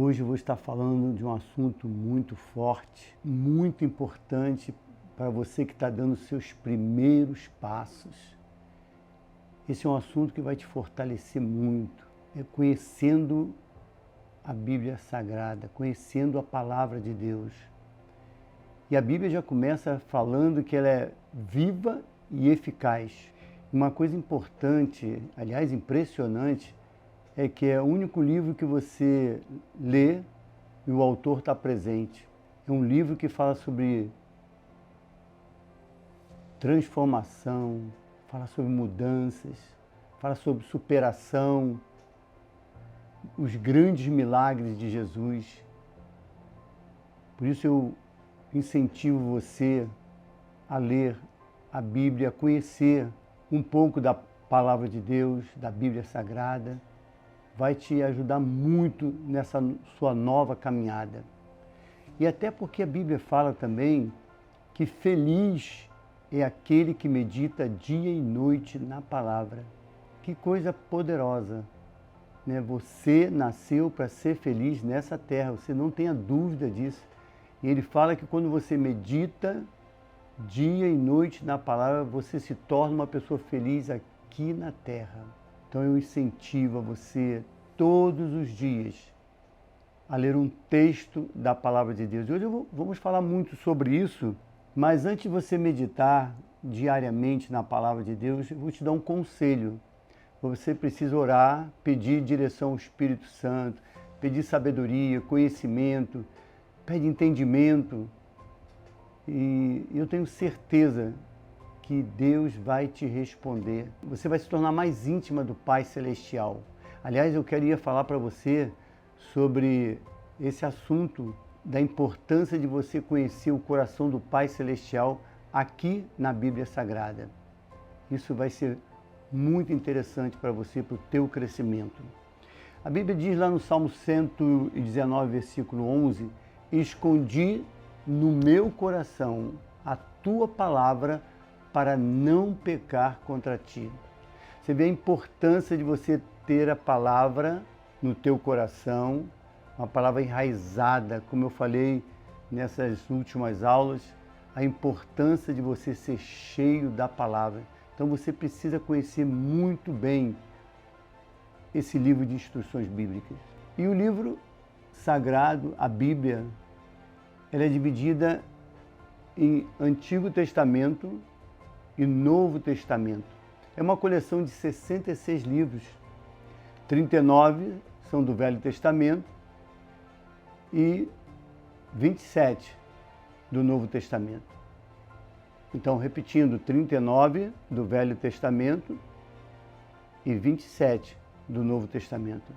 Hoje eu vou estar falando de um assunto muito forte, muito importante para você que está dando seus primeiros passos. Esse é um assunto que vai te fortalecer muito, conhecendo a Bíblia Sagrada, conhecendo a Palavra de Deus. E a Bíblia já começa falando que ela é viva e eficaz. Uma coisa importante, aliás impressionante, é que é o único livro que você lê e o autor está presente. É um livro que fala sobre transformação, fala sobre mudanças, fala sobre superação, os grandes milagres de Jesus. Por isso eu incentivo você a ler a Bíblia, a conhecer um pouco da Palavra de Deus, da Bíblia Sagrada. Vai te ajudar muito nessa sua nova caminhada. E até porque a Bíblia fala também que feliz é aquele que medita dia e noite na palavra. Que coisa poderosa, né? Você nasceu para ser feliz nessa terra, você não tenha dúvida disso. E ele fala que quando você medita dia e noite na palavra, você se torna uma pessoa feliz aqui na terra. Então eu incentivo a você todos os dias a ler um texto da Palavra de Deus. Hoje vamos falar muito sobre isso, mas antes de você meditar diariamente na Palavra de Deus, eu vou te dar um conselho. Você precisa orar, pedir direção ao Espírito Santo, pedir sabedoria, conhecimento, pede entendimento. E eu tenho certeza que Deus vai te responder. Você vai se tornar mais íntima do Pai Celestial. Aliás, eu queria falar para você sobre esse assunto da importância de você conhecer o coração do Pai Celestial aqui na Bíblia Sagrada. Isso vai ser muito interessante para você, para o teu crescimento. A Bíblia diz lá no Salmo 119, versículo 11, escondi no meu coração a tua palavra para não pecar contra ti. Você vê a importância de você ter a palavra no teu coração, uma palavra enraizada, como eu falei nessas últimas aulas, a importância de você ser cheio da palavra. Então você precisa conhecer muito bem esse livro de instruções bíblicas. E o livro sagrado, a Bíblia, ela é dividida em Antigo Testamento e Novo Testamento. É uma coleção de 66 livros, 39 são do Velho Testamento e 27 do Novo Testamento. Então, repetindo, 39 do Velho Testamento e 27 do Novo Testamento.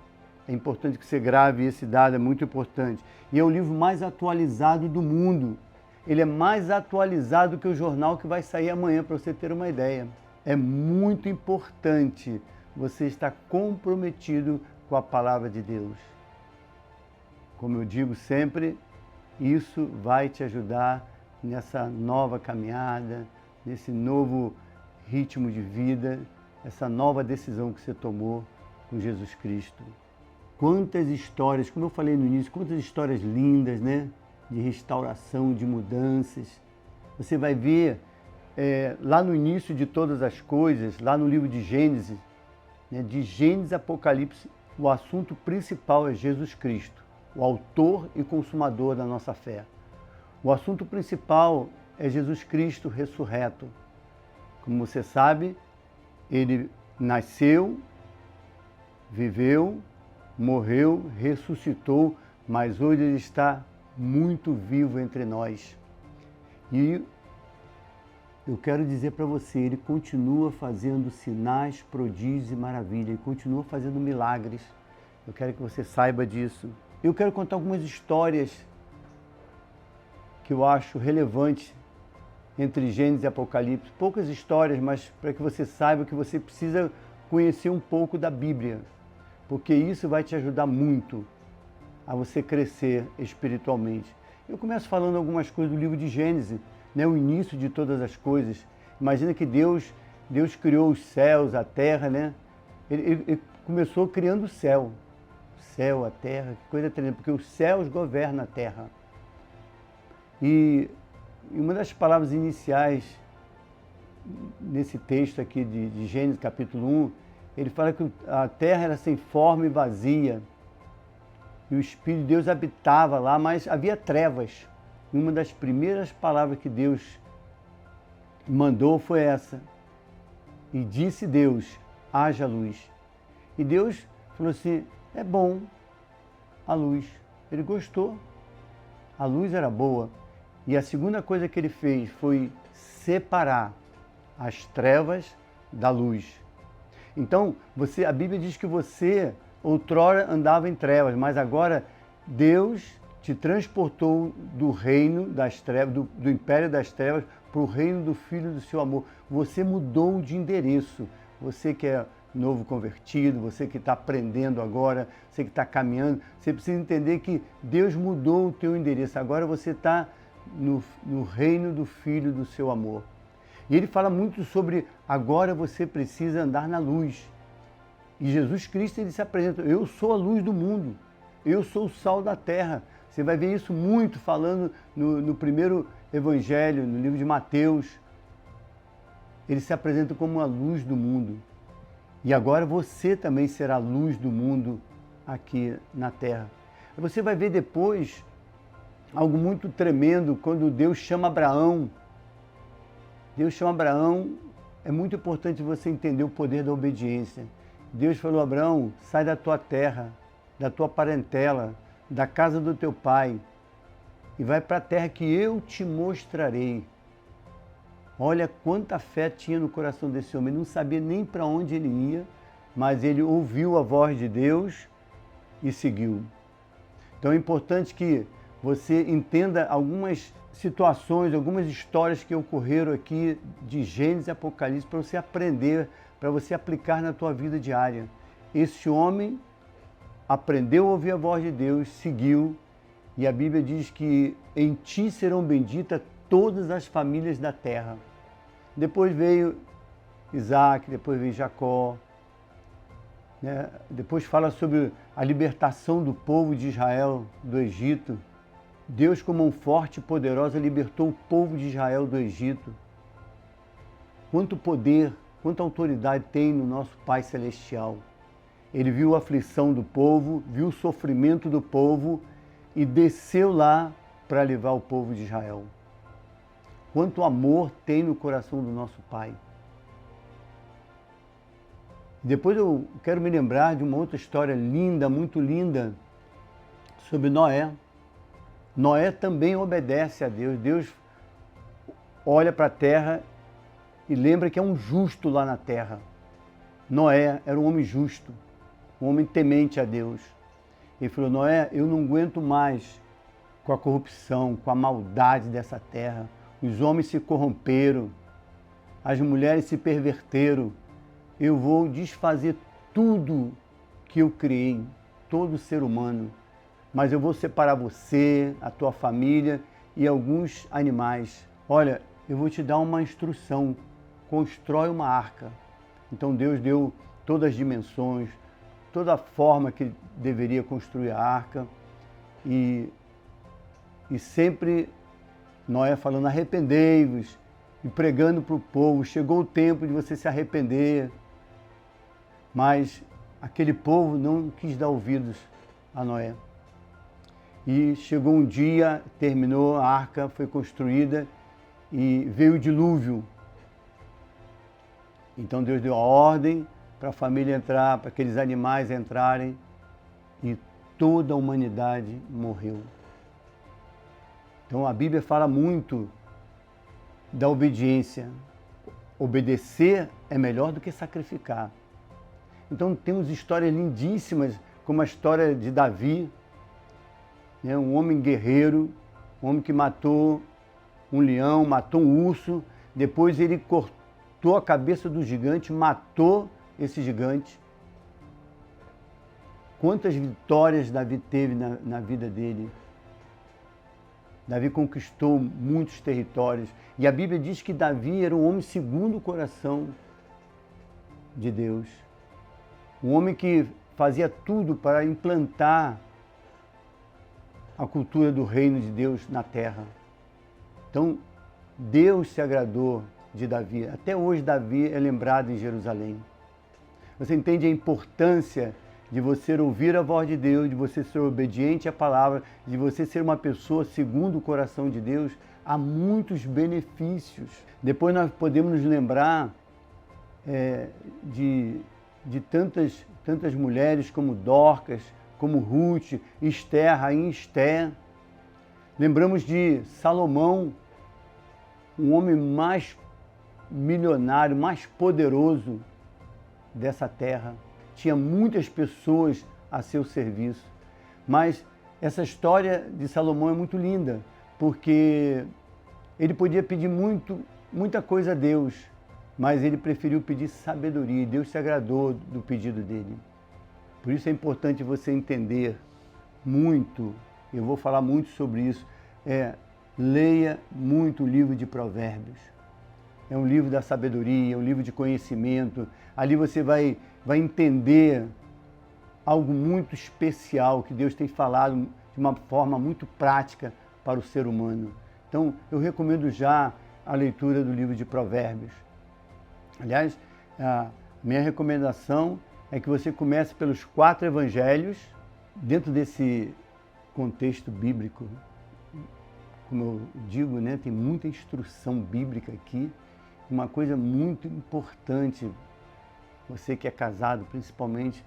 É importante que você grave esse dado, é muito importante. E é o livro mais atualizado do mundo. Ele é mais atualizado que o jornal que vai sair amanhã, para você ter uma ideia. É muito importante você estar comprometido com a Palavra de Deus. Como eu digo sempre, isso vai te ajudar nessa nova caminhada, nesse novo ritmo de vida, essa nova decisão que você tomou com Jesus Cristo. Quantas histórias, como eu falei no início, quantas histórias lindas, né? De restauração, de mudanças. Você vai ver lá no início de todas as coisas, lá no livro de Gênesis, né? De Gênesis a Apocalipse, o assunto principal é Jesus Cristo, o autor e consumador da nossa fé. O assunto principal é Jesus Cristo ressurreto. Como você sabe, ele nasceu, viveu, morreu, ressuscitou, mas hoje ele está muito vivo entre nós. E eu quero dizer para você, ele continua fazendo sinais, prodígios e maravilhas, ele continua fazendo milagres. Eu quero que você saiba disso. Eu quero contar algumas histórias que eu acho relevantes entre Gênesis e Apocalipse. Poucas histórias, mas para que você saiba que você precisa conhecer um pouco da Bíblia, porque isso vai te ajudar muito a você crescer espiritualmente. Eu começo falando algumas coisas do livro de Gênesis, né, o início de todas as coisas. Imagina que Deus criou os céus, a terra, né? Ele começou criando o céu. céu, a terra, que coisa tremenda, porque os céus governam a terra. E uma das palavras iniciais nesse texto aqui de Gênesis capítulo 1, ele fala que a terra era sem forma e vazia, e o Espírito de Deus habitava lá, mas havia trevas. E uma das primeiras palavras que Deus mandou foi essa: e disse Deus, haja luz. E Deus falou assim, é bom a luz. Ele gostou, a luz era boa. E a segunda coisa que ele fez foi separar as trevas da luz. Então, a Bíblia diz que você outrora andava em trevas, mas agora Deus te transportou do reino das trevas, do império das trevas, para o reino do Filho do seu amor. Você mudou de endereço. Você que é novo convertido, você que está aprendendo agora, você que está caminhando, você precisa entender que Deus mudou o teu endereço. Agora você está no reino do Filho do seu amor. E ele fala muito sobre agora você precisa andar na luz. E Jesus Cristo, ele se apresenta, eu sou a luz do mundo, eu sou o sal da terra. Você vai ver isso muito falando no primeiro evangelho, no livro de Mateus. Ele se apresenta como a luz do mundo. E agora você também será a luz do mundo aqui na terra. Você vai ver depois algo muito tremendo quando Deus chama Abraão. Deus chama Abraão, é muito importante você entender o poder da obediência. Deus falou, Abraão, sai da tua terra, da tua parentela, da casa do teu pai e vai para a terra que eu te mostrarei. Olha quanta fé tinha no coração desse homem, ele não sabia nem para onde ele ia, mas ele ouviu a voz de Deus e seguiu. Então é importante que você entenda algumas situações, algumas histórias que ocorreram aqui de Gênesis e Apocalipse para você aprender, para você aplicar na tua vida diária. Esse homem aprendeu a ouvir a voz de Deus, seguiu, e a Bíblia diz que em ti serão benditas todas as famílias da terra. Depois veio Isaac, depois veio Jacó, né? Depois fala sobre a libertação do povo de Israel do Egito. Deus, com mão forte e poderosa, libertou o povo de Israel do Egito. Quanto poder, quanta autoridade tem no nosso Pai Celestial. Ele viu a aflição do povo, viu o sofrimento do povo e desceu lá para livrar o povo de Israel. Quanto amor tem no coração do nosso Pai. Depois eu quero me lembrar de uma outra história linda, muito linda, sobre Noé. Noé também obedece a Deus. Deus olha para a terra e lembra que é um justo lá na terra. Noé era um homem justo, um homem temente a Deus. Ele falou, Noé, eu não aguento mais com a corrupção, com a maldade dessa terra. Os homens se corromperam, as mulheres se perverteram. Eu vou desfazer tudo que eu criei, todo ser humano. Mas eu vou separar você, a tua família e alguns animais. Olha, eu vou te dar uma instrução, constrói uma arca. Então Deus deu todas as dimensões, toda a forma que deveria construir a arca. E sempre Noé falando, arrependei-vos, e pregando para o povo, chegou o tempo de você se arrepender. Mas aquele povo não quis dar ouvidos a Noé. E chegou um dia, terminou, a arca foi construída e veio o dilúvio. Então Deus deu a ordem para a família entrar, para aqueles animais entrarem e toda a humanidade morreu. Então a Bíblia fala muito da obediência. Obedecer é melhor do que sacrificar. Então temos histórias lindíssimas, como a história de Davi, né? Um homem guerreiro, um homem que matou um leão, matou um urso, depois ele cortou a cabeça do gigante, matou esse gigante. Quantas vitórias Davi teve na vida dele. Davi conquistou muitos territórios. E a Bíblia diz que Davi era um homem segundo o coração de Deus. Um homem que fazia tudo para implantar a cultura do reino de Deus na terra. Então, Deus se agradou de Davi. Até hoje Davi é lembrado em Jerusalém. Você entende a importância de você ouvir a voz de Deus, de você ser obediente à palavra, de você ser uma pessoa segundo o coração de Deus? Há muitos benefícios. Depois nós podemos nos lembrar de tantas mulheres como Dorcas, como Ruth, Esther, rainha Esther. Lembramos de Salomão, um homem mais milionário, mais poderoso dessa terra. Tinha muitas pessoas a seu serviço. Mas essa história de Salomão é muito linda, porque ele podia pedir muita coisa a Deus, mas ele preferiu pedir sabedoria, e Deus se agradou do pedido dele. Por isso é importante você entender muito, eu vou falar muito sobre isso, leia muito o livro de Provérbios. É um livro da sabedoria, é um livro de conhecimento. Ali você vai entender algo muito especial que Deus tem falado de uma forma muito prática para o ser humano. Então, eu recomendo já a leitura do livro de Provérbios. Aliás, a minha recomendação é que você comece pelos 4 evangelhos, dentro desse contexto bíblico. Como eu digo, né, tem muita instrução bíblica aqui. Uma coisa muito importante, você que é casado principalmente,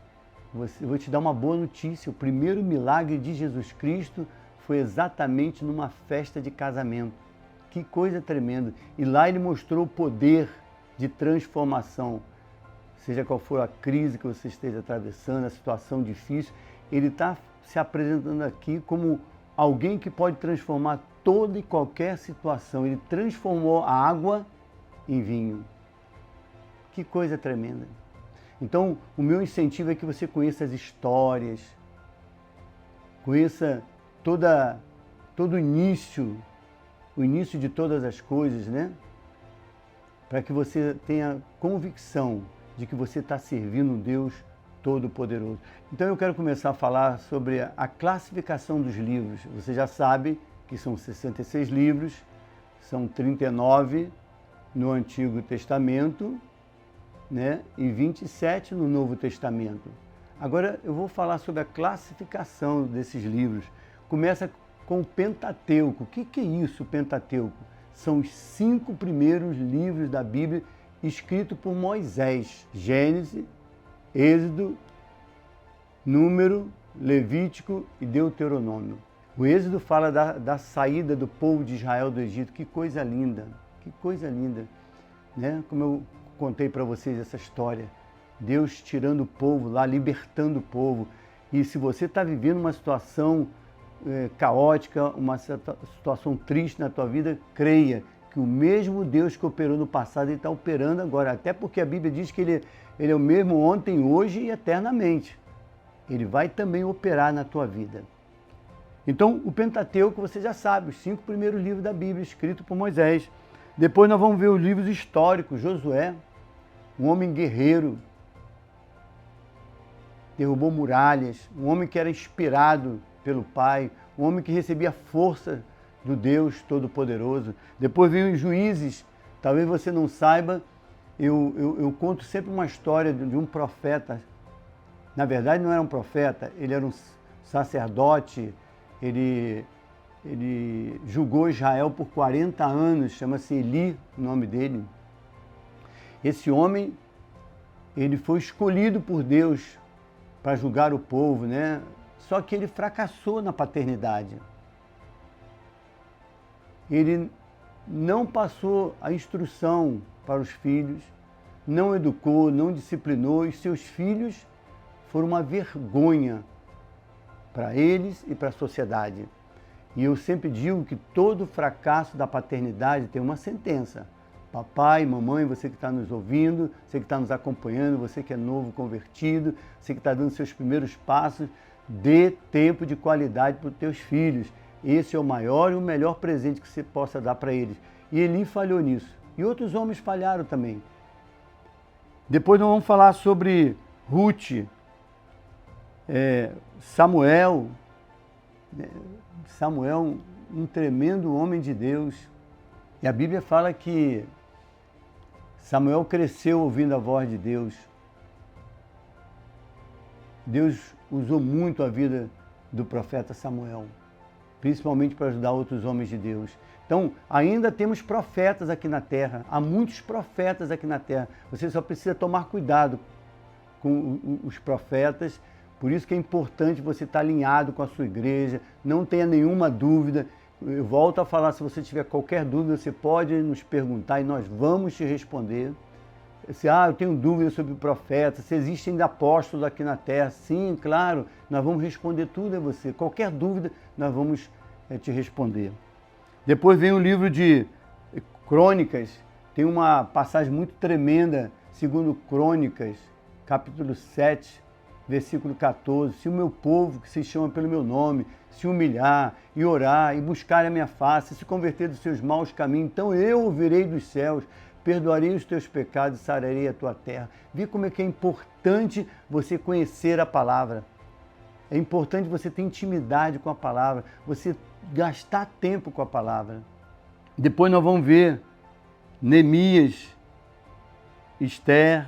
eu vou te dar uma boa notícia. O primeiro milagre de Jesus Cristo foi exatamente numa festa de casamento. Que coisa tremenda! E lá ele mostrou o poder de transformação. Seja qual for a crise que você esteja atravessando, a situação difícil, ele está se apresentando aqui como alguém que pode transformar toda e qualquer situação. Ele transformou a água em vinho. Que coisa tremenda! Então, o meu incentivo é que você conheça as histórias, conheça todo o início de todas as coisas, né? Para que você tenha convicção de que você está servindo um Deus Todo-Poderoso. Então eu quero começar a falar sobre a classificação dos livros. Você já sabe que são 66 livros, são 39 no Antigo Testamento, né? E 27 no Novo Testamento. Agora eu vou falar sobre a classificação desses livros. Começa com o Pentateuco. O que é isso, o Pentateuco? São os 5 primeiros livros da Bíblia escritos por Moisés. Gênesis, Êxodo, Número, Levítico e Deuteronômio. O Êxodo fala da saída do povo de Israel do Egito. Que coisa linda, né? Como eu contei para vocês essa história. Deus tirando o povo lá, libertando o povo. E se você está vivendo uma situação caótica, uma situação triste na tua vida, creia que o mesmo Deus que operou no passado, Ele está operando agora. Até porque a Bíblia diz que Ele é o mesmo ontem, hoje e eternamente. Ele vai também operar na tua vida. Então, o Pentateuco, você já sabe, os 5 primeiros livros da Bíblia, escritos por Moisés. Depois nós vamos ver os livros históricos. Josué, um homem guerreiro, derrubou muralhas, um homem que era inspirado pelo Pai, um homem que recebia força do Deus Todo-Poderoso. Depois veio os Juízes. Talvez você não saiba, eu conto sempre uma história de um profeta. Na verdade não era um profeta, ele era um sacerdote, ele julgou Israel por 40 anos, chama-se Eli, o nome dele. Esse homem, ele foi escolhido por Deus para julgar o povo, né? Só que ele fracassou na paternidade. Ele não passou a instrução para os filhos, não educou, não disciplinou, e seus filhos foram uma vergonha para eles e para a sociedade. E eu sempre digo que todo fracasso da paternidade tem uma sentença. Papai, mamãe, você que está nos ouvindo, você que está nos acompanhando, você que é novo convertido, você que está dando seus primeiros passos, dê tempo de qualidade para os teus filhos. Esse é o maior e o melhor presente que você possa dar para eles. E Eli falhou nisso. E outros homens falharam também. Depois nós vamos falar sobre Ruth. Samuel, né? Samuel, um tremendo homem de Deus. E a Bíblia fala que Samuel cresceu ouvindo a voz de Deus. Deus usou muito a vida do profeta Samuel, principalmente para ajudar outros homens de Deus. Então, ainda temos profetas aqui na terra, há muitos profetas aqui na terra. Você só precisa tomar cuidado com os profetas, por isso que é importante você estar alinhado com a sua igreja, não tenha nenhuma dúvida. Eu volto a falar, se você tiver qualquer dúvida, você pode nos perguntar e nós vamos te responder. Se, eu tenho dúvida sobre o profeta, se existem ainda apóstolos aqui na terra, sim, claro, nós vamos responder tudo a você. Qualquer dúvida, nós vamos te responder. Depois vem o livro de Crônicas, tem uma passagem muito tremenda, segundo Crônicas, capítulo 7, versículo 14. Se o meu povo, que se chama pelo meu nome, se humilhar e orar e buscar a minha face, se converter dos seus maus caminhos, então eu ouvirei dos céus, perdoarei os teus pecados e sararei a tua terra. Vê como é que é importante você conhecer a palavra. É importante você ter intimidade com a palavra, você gastar tempo com a palavra. Depois nós vamos ver Neemias, Esther,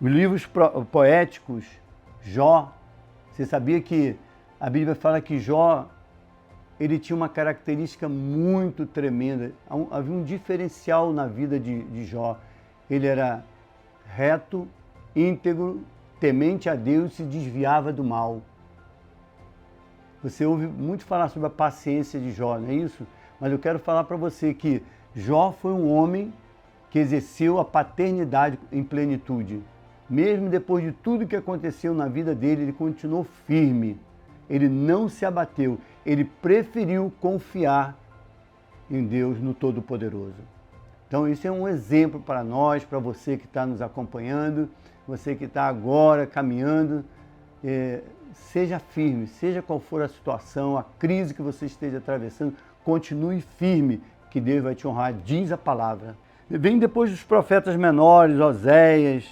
os livros poéticos, Jó. Você sabia que a Bíblia fala que Jó, ele tinha uma característica muito tremenda, havia um diferencial na vida de Jó. Ele era reto, íntegro, temente a Deus e se desviava do mal. Você ouve muito falar sobre a paciência de Jó, não é isso? Mas eu quero falar para você que Jó foi um homem que exerceu a paternidade em plenitude. Mesmo depois de tudo que aconteceu na vida dele, ele continuou firme. Ele não se abateu. Ele preferiu confiar em Deus, no Todo-Poderoso. Então, isso é um exemplo para nós, para você que está nos acompanhando, você que está agora caminhando. Seja firme, seja qual for a situação, a crise que você esteja atravessando, continue firme, que Deus vai te honrar, diz a palavra. Vem depois dos profetas menores, Oséias,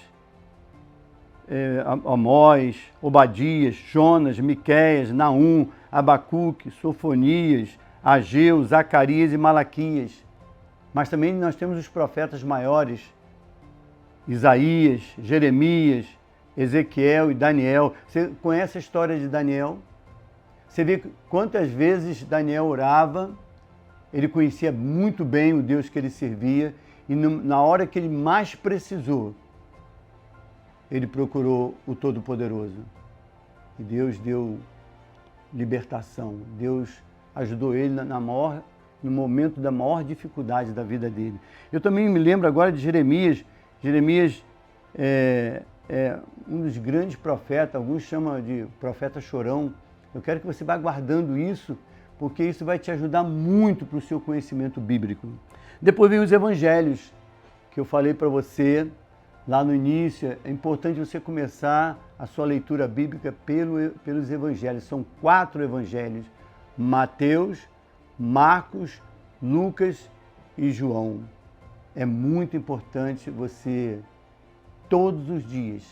Amós, Obadias, Jonas, Miqueias, Naum, Abacuque, Sofonias, Ageu, Zacarias e Malaquias. Mas também nós temos os profetas maiores, Isaías, Jeremias, Ezequiel e Daniel. Você conhece a história de Daniel? Você vê quantas vezes Daniel orava, ele conhecia muito bem o Deus que ele servia, e na hora que ele mais precisou, ele procurou o Todo-Poderoso. E Deus deu libertação, Deus ajudou ele no momento da maior dificuldade da vida dele. Eu também me lembro agora de Jeremias. Jeremias é um dos grandes profetas, alguns chamam de profeta chorão. Eu quero que você vá guardando isso, porque isso vai te ajudar muito para o seu conhecimento bíblico. Depois vem os evangelhos, que eu falei para você lá no início. É importante você começar a sua leitura bíblica pelos evangelhos. São 4 evangelhos: Mateus, Marcos, Lucas e João. É muito importante você, todos os dias,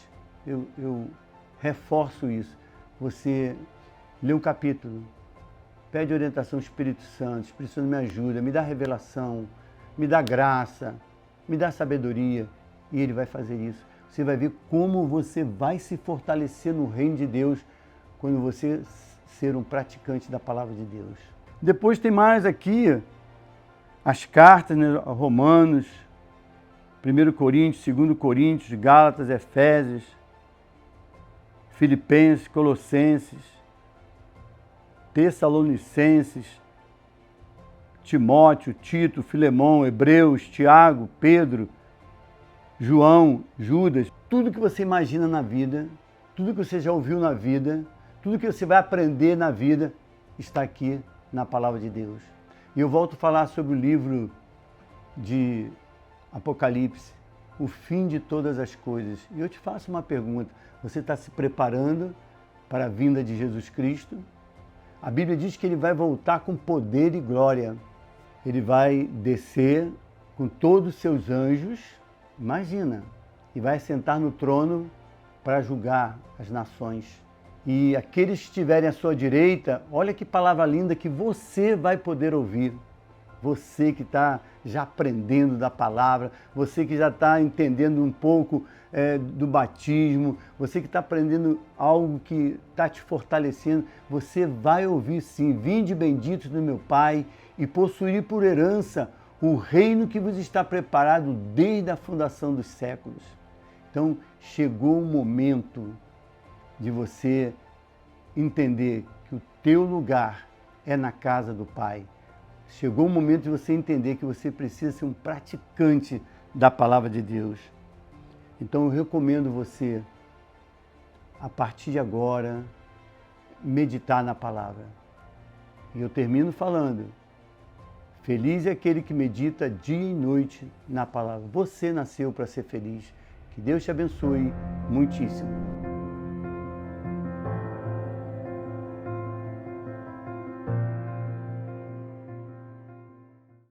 eu reforço isso, você lê um capítulo, pede orientação ao Espírito Santo, Espírito Santo me ajuda, me dá revelação, me dá graça, me dá sabedoria, e Ele vai fazer isso. Você vai ver como você vai se fortalecer no reino de Deus quando você ser um praticante da palavra de Deus. Depois tem mais aqui as cartas, né, Romanos, 1 Coríntios, 2 Coríntios, Gálatas, Efésios, Filipenses, Colossenses, Tessalonicenses, Timóteo, Tito, Filemão, Hebreus, Tiago, Pedro, João, Judas. Tudo que você imagina na vida, tudo que você já ouviu na vida, tudo que você vai aprender na vida está aqui na palavra de Deus. E eu volto a falar sobre o livro de Apocalipse, o fim de todas as coisas. E eu te faço uma pergunta: você está se preparando para a vinda de Jesus Cristo? A Bíblia diz que Ele vai voltar com poder e glória. Ele vai descer com todos os seus anjos, imagina, e vai sentar no trono para julgar as nações. E aqueles que estiverem à sua direita, olha que palavra linda que você vai poder ouvir. Você que está já aprendendo da palavra, você que já está entendendo um pouco do batismo, você que está aprendendo algo que está te fortalecendo, você vai ouvir sim: vinde benditos do meu Pai e possuir por herança o reino que vos está preparado desde a fundação dos séculos. Então chegou o momento de você entender que o teu lugar é na casa do Pai. Chegou o momento de você entender que você precisa ser um praticante da palavra de Deus. Então eu recomendo você, a partir de agora, meditar na palavra. E eu termino falando: feliz é aquele que medita dia e noite na palavra. Você nasceu para ser feliz. Que Deus te abençoe muitíssimo.